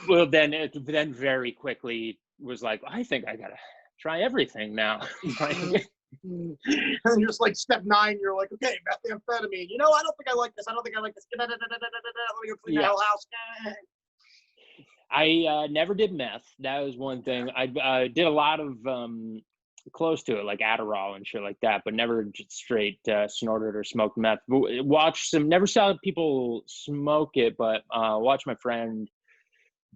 Well, then it very quickly was like, I think I gotta try everything now. And you're just like step 9, you're like, okay, methamphetamine. You know, I don't think I like this. I don't think I like this. Let me go clean the hell house. I never did meth. That was one thing. I did a lot of close to it, like Adderall and shit like that, but never just straight snorted or smoked meth. Never saw people smoke it, but watched my friend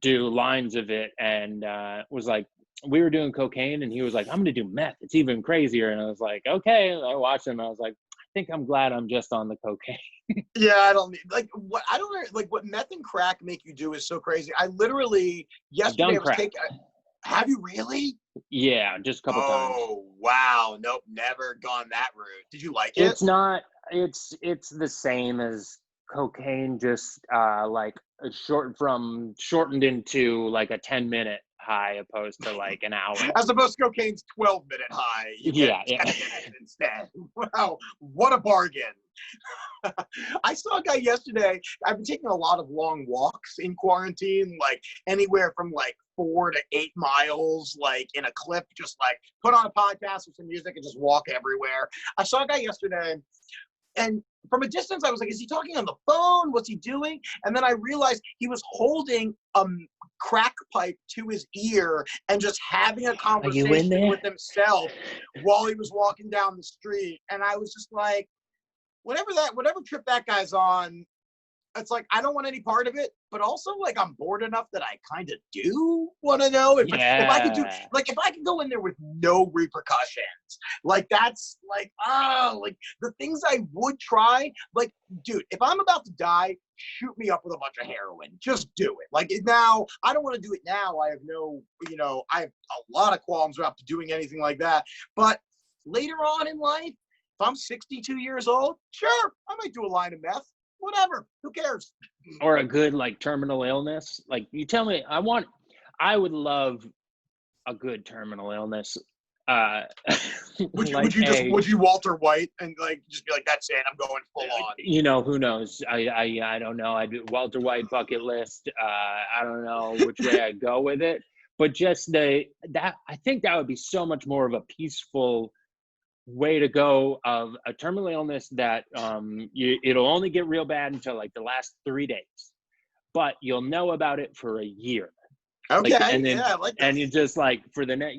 do lines of it, and was like, we were doing cocaine, and he was like, I'm gonna do meth. It's even crazier. And I was like, okay. And I watched him. I was like, I think I'm glad I'm just on the cocaine. Yeah, I don't like what meth and crack make you do is so crazy. I literally yesterday was taking. Have you really? Yeah, just a couple times. Oh wow, nope, never gone that route. Did you like it? It's not. It's the same as cocaine, just like shortened into like a 10-minute high opposed to like an hour. As opposed to cocaine's 12-minute high. You get 10 minutes instead. Wow, what a bargain. I saw a guy yesterday. I've been taking a lot of long walks in quarantine, like anywhere from like 4 to 8 miles, like in a clip, just like put on a podcast with some music and just walk everywhere. I saw a guy yesterday, and from a distance, I was like, is he talking on the phone? What's he doing? And then I realized he was holding a crack pipe to his ear and just having a conversation with himself while he was walking down the street. And I was just like, whatever trip that guy's on, it's like, I don't want any part of it, but also like I'm bored enough that I kind of do want to know if I could do, like, if I could go in there with no repercussions, like that's like, like the things I would try, like, dude, if I'm about to die, shoot me up with a bunch of heroin, just do it. Like now, I don't want to do it now. I have I have a lot of qualms about doing anything like that, but later on in life, if I'm 62 years old, sure, I might do a line of meth. Whatever, who cares? Or a good like terminal illness. Like you tell me, I would love a good terminal illness. Would you Walter White and like just be like, that's it, I'm going full on? You know, who knows? I don't know. I do Walter White bucket list. I don't know which way I'd go with it, but just I think that would be so much more of a peaceful way to go of a terminal illness that it'll only get real bad until like the last 3 days, but you'll know about it for a year. Okay, like, and then, yeah, I like that. And you just like for the next,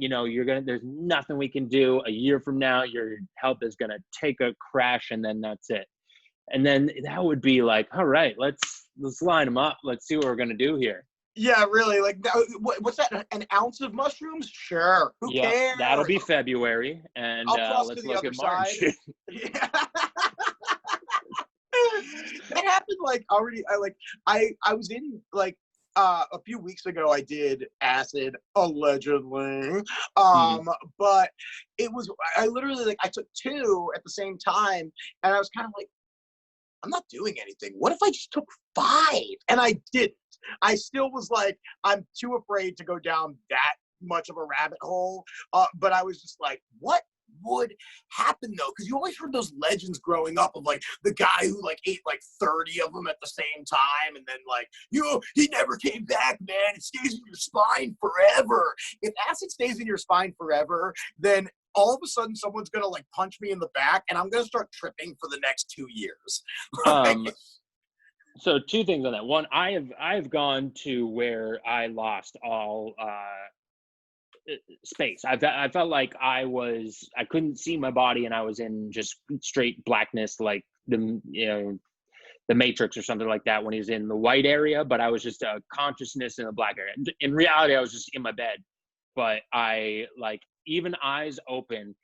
there's nothing we can do. A year from now, your health is gonna take a crash, and then that's it. And then that would be like, all right, let's line them up. Let's see what we're gonna do here. Yeah, really. Like, what's that? An ounce of mushrooms? Sure. Who cares? That'll be February, and let's look at March. Yeah. That happened like already. I was in like a few weeks ago I did acid, allegedly. Mm. But it was, I literally, like, I took 2 at the same time, and I was kind of like, I'm not doing anything. What if I just took 5? And I didn't. I still was like, I'm too afraid to go down that much of a rabbit hole. But I was just like, what would happen though? Because you always heard those legends growing up of like the guy who like ate like 30 of them at the same time, and then like, he never came back, man. It stays in your spine forever. If acid stays in your spine forever, then all of a sudden someone's gonna like punch me in the back, and I'm gonna start tripping for the next 2 years. Um, so 2 things on that. One, I've gone to where I lost all space. I felt like I couldn't see my body, and I was in just straight blackness, like the Matrix or something like that when he's in the white area. But I was just a consciousness in the black area. In reality, I was just in my bed, but I like even eyes open.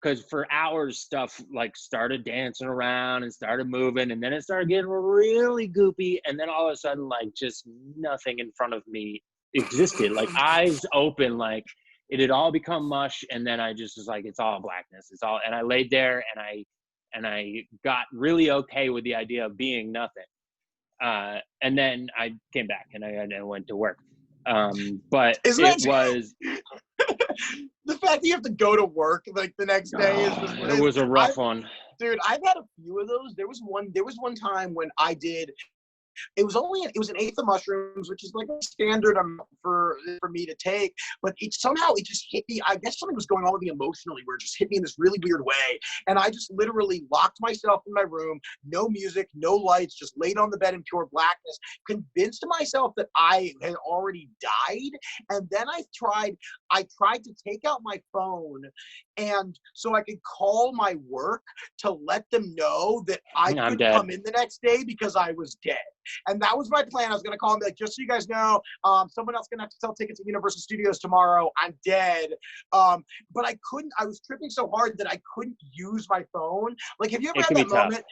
Because for hours stuff like started dancing around and started moving, and then it started getting really goopy, and then all of a sudden like just nothing in front of me existed, like eyes open, like it had all become mush, and then I just was like, it's all blackness, it's all, and I laid there and I got really okay with the idea of being nothing, and then I came back and I went to work, but Isn't it that was the fact that you have to go to work like the next day is just it was a rough one. Dude, I've had a few of those. There was one time when I did, it was an eighth of mushrooms, which is like a standard amount for me to take. But somehow it just hit me. I guess something was going on with me emotionally, where it just hit me in this really weird way. And I just literally locked myself in my room, no music, no lights, just laid on the bed in pure blackness, convinced myself that I had already died. And then I tried to take out my phone, and so I could call my work to let them know that I couldn't come in the next day because I was dead. And that was my plan. I was going to call and be like, just so you guys know, someone else going to have to sell tickets at Universal Studios tomorrow. I'm dead. But I couldn't. I was tripping so hard that I couldn't use my phone. Like, have you ever had that moment?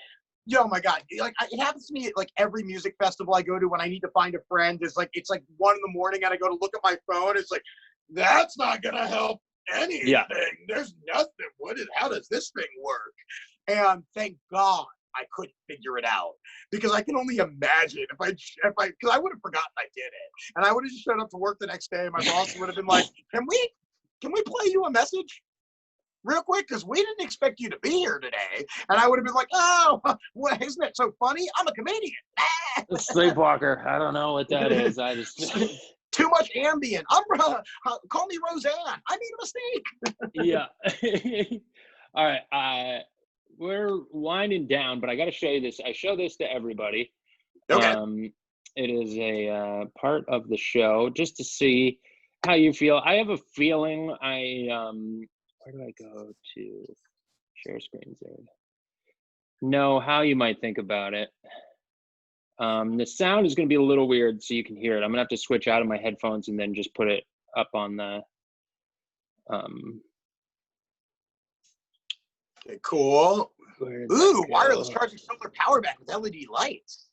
Oh my God. Like, it happens to me at like every music festival I go to when I need to find a friend. It's like 1 a.m. and I go to look at my phone. It's like, that's not going to help anything. Yeah. There's nothing. How does this thing work? And thank God I couldn't figure it out, because I can only imagine if I because I would have forgotten I did it, and I would have just showed up to work the next day, and my boss would have been like, can we play you a message real quick, because we didn't expect you to be here today. And I would have been like, oh, well, isn't it so funny? I'm a comedian. A sleepwalker. I don't know what that is. I just too much Ambien. Call me Roseanne. I made a mistake. Yeah. All right. We're winding down, but I got to show you this. I show this to everybody. Okay. It is a part of the show just to see how you feel. I have a feeling where do I go to share screens there? Know how you might think about it. The sound is going to be a little weird, so you can hear it. I'm going to have to switch out of my headphones and then just put it up on the Okay, cool. Ooh, wireless charging solar power bank with LED lights.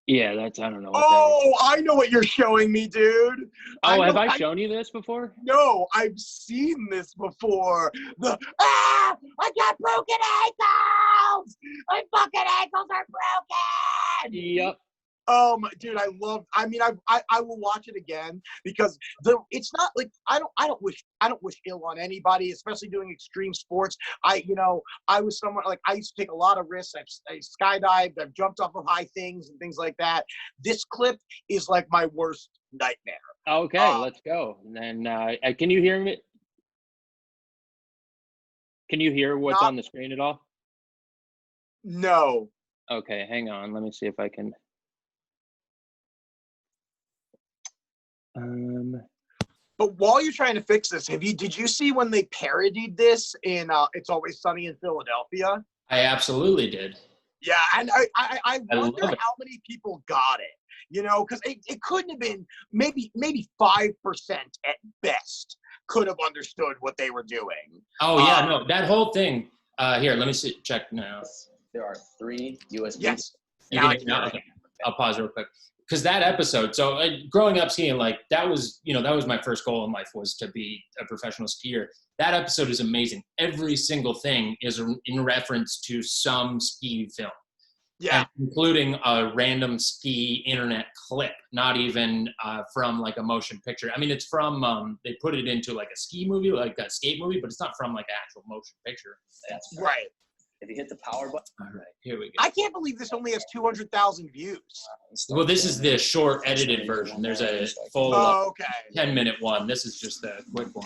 Yeah, I don't know what that is. I know what you're showing me, dude. Oh, have I shown you this before? No, I've seen this before. I got broken ankles! My fucking ankles are broken! Yep. Dude, I will watch it again, because it's not like I don't wish ill on anybody, especially doing extreme sports. I was someone, like, I used to take a lot of risks. I skydived, I've jumped off of high things and things like that. This clip is like my worst nightmare. Okay, let's go. And then can you hear me? Can you hear what's on the screen at all? No. Okay, hang on. Let me see if I can. But while you're trying to fix this, did you see when they parodied this in It's Always Sunny in Philadelphia? I absolutely did. Yeah, and I wonder how many people got it, because it couldn't have been, maybe 5% at best could have understood what they were doing. Oh, yeah, no, that whole thing, here, let me check now. There are 3 USBs. Yes. You can, okay. I'll pause real quick. because that episode, so growing up skiing, like that was my first goal in life, was to be a professional skier. That episode is amazing. Every single thing is in reference to some ski film. Yeah. And including a random ski internet clip, not even from like a motion picture. I mean, it's from, they put it into like a ski movie, like a skate movie, but it's not from like an actual motion picture. That's Right. If you hit the power button. All right, here we go. I can't believe this only has 200,000 views. Well, this is the short edited version. There's a full Oh, okay. 10-minute one. This is just the quick one.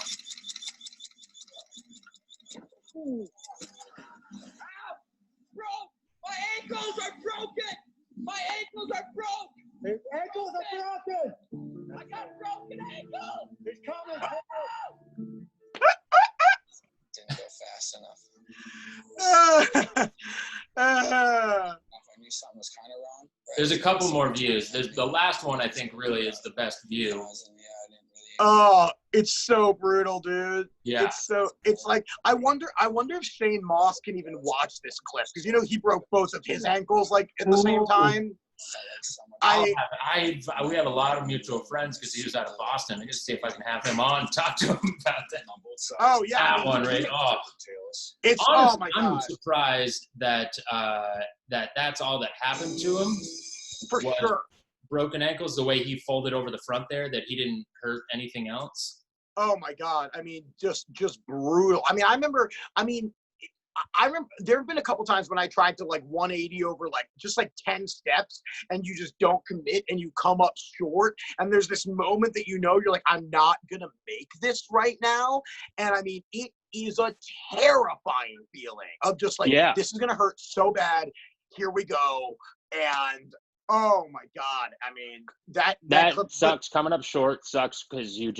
Bro, my ankles are broken. My ankles are broke. His ankles are broken. I got a broken ankle. He's coming. Didn't go fast enough. Uh, I knew something was kind of wrong. There's a couple more views. There's the last one, I think, really is the best view. oh, it's so brutal, dude. Yeah. It's like I wonder if Shane Moss can even watch this clip, because he broke both of his ankles like at the same time. We have a lot of mutual friends because he was out of Boston. I just see if I can have him on, talk to him about that. Oh yeah, That one, right? Oh, it's honestly, oh my I'm god, surprised that that's all that happened to him. for was sure. Broken ankles, the way he folded over the front there, that he didn't hurt anything else. Oh my god, I mean, just brutal. I mean, I remember there have been a couple times when I tried to like 180 over like just like 10 steps, and you just don't commit and you come up short, and there's this moment that you're like, I'm not gonna make this right now. And I mean, it is a terrifying feeling of just like, this is gonna hurt so bad, here we go. And oh my god, I mean, that sucks. Coming up short sucks because you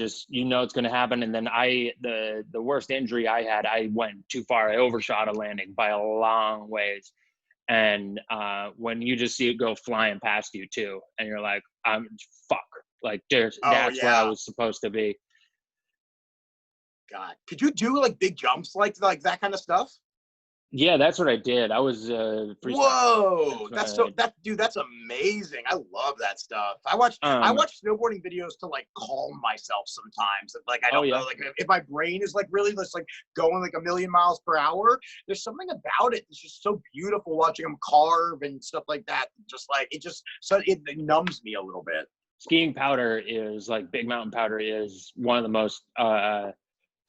know it's going to happen. And then the worst injury I had, I went too far. I overshot a landing by a long ways. And when you just see it go flying past you too, and you're like, I'm fuck. Like that's where I was supposed to be. God, could you do like big jumps like that kind of stuff? Yeah, that's what I did. I was whoa, that's amazing. I love that stuff. I watch snowboarding videos to like calm myself sometimes. Like I don't know, like if my brain is like really just like going like a million miles per hour, there's something about it that's just so beautiful watching them carve and stuff like that. Just like it numbs me a little bit. Skiing powder is like Big Mountain Powder is one of the most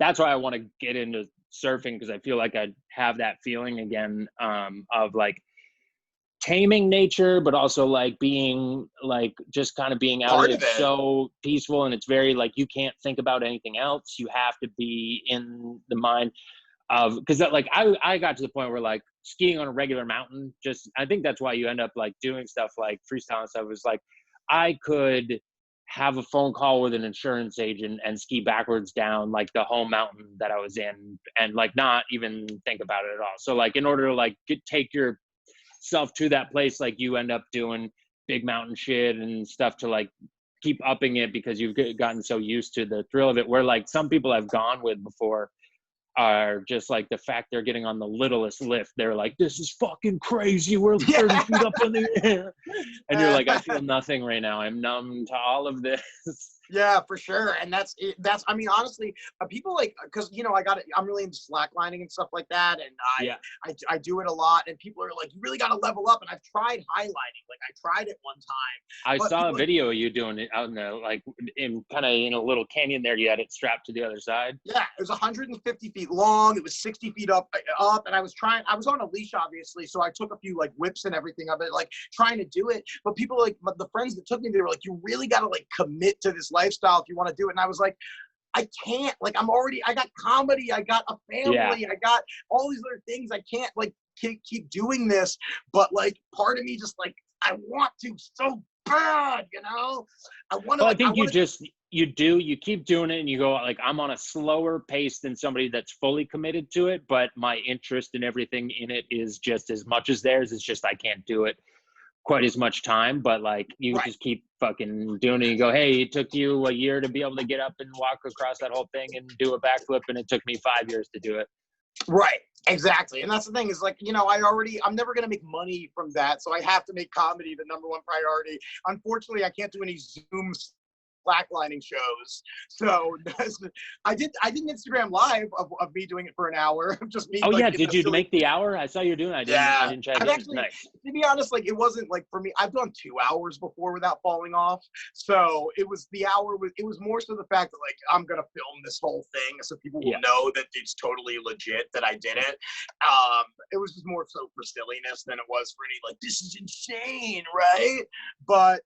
that's why I want to get into surfing, because I feel like I have that feeling again of like taming nature, but also like being like just kind of being out. It's so peaceful, and it's very like you can't think about anything else. You have to be in the mind of, because like I got to the point where like skiing on a regular mountain, just I think that's why you end up like doing stuff like freestyle and stuff, is like I could have a phone call with an insurance agent and ski backwards down like the home mountain that I was in, and like not even think about it at all. So like in order to like take yourself to that place, like you end up doing big mountain shit and stuff to like keep upping it, because you've gotten so used to the thrill of it, where like some people I've gone with before are just like the fact they're getting on the littlest lift, they're like, this is fucking crazy, we're 30 feet up in the air, and you're like, I feel nothing right now, I'm numb to all of this. Yeah, for sure. And that's I mean, honestly, people like, because I'm really into slacklining and stuff like that, and I do it a lot, and people are like, you really got to level up. And I've tried highlighting, like I tried it one time. I saw a video of you doing it out in the like in kind of in a little canyon there. You had it strapped to the other side. Yeah, it was 150 feet long. It was 60 feet up, and I was on a leash, obviously, so I took a few like whips and everything of it, like trying to do it. But people like the friends that took me, they were like, you really got to like commit to this lifestyle if you want to do it. And I was like, I can't, like I got comedy, I got a family, I got all these other things. I can't like keep doing this. But like part of me just like, I want to so bad, I want to. Well, I think you keep doing it, and you go like, I'm on a slower pace than somebody that's fully committed to it, but my interest and everything in it is just as much as theirs. It's just I can't do it quite as much time, but like you just keep fucking doing it. You go, hey, it took you a year to be able to get up and walk across that whole thing and do a backflip, and it took me 5 years to do it. Right. Exactly. And that's the thing is like, I'm never going to make money from that. So I have to make comedy the number one priority. Unfortunately, I can't do any Zoom slacklining shows. So I did an Instagram live of me doing it for an hour. Just me. Oh like, yeah, in did the you silly- make the hour? I saw you doing it. I didn't check I've it. actually, Nice. to be honest, like it wasn't like for me, I've done 2 hours before without falling off. So it was it was more so the fact that like, I'm going to film this whole thing so people will know that it's totally legit that I did it. It was just more so for silliness than it was for any like, this is insane, right? But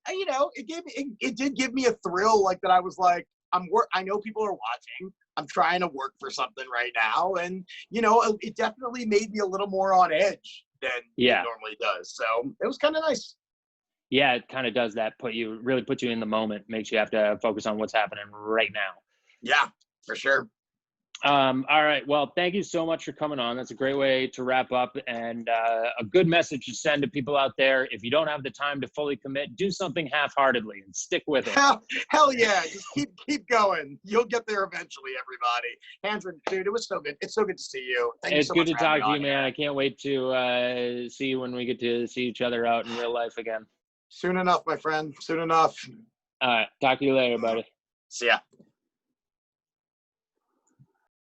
it did give me a thrill, like that I was like, I know people are watching. I'm trying to work for something right now. And, it definitely made me a little more on edge than it normally does. So it was kind of nice. Yeah, it kind of does that. Really puts you in the moment, makes you have to focus on what's happening right now. Yeah, for sure. All right. Well, thank you so much for coming on. That's a great way to wrap up, and a good message to send to people out there. If you don't have the time to fully commit, do something half-heartedly and stick with it. Hell yeah. Just keep going. You'll get there eventually, everybody. Andrew, dude, it was so good. It's so good to see you. Thank you It's so good much to for having talk to me you, on man. here. I can't wait to see you when we get to see each other out in real life again. Soon enough, my friend. Soon enough. All right. Talk to you later, buddy. See ya.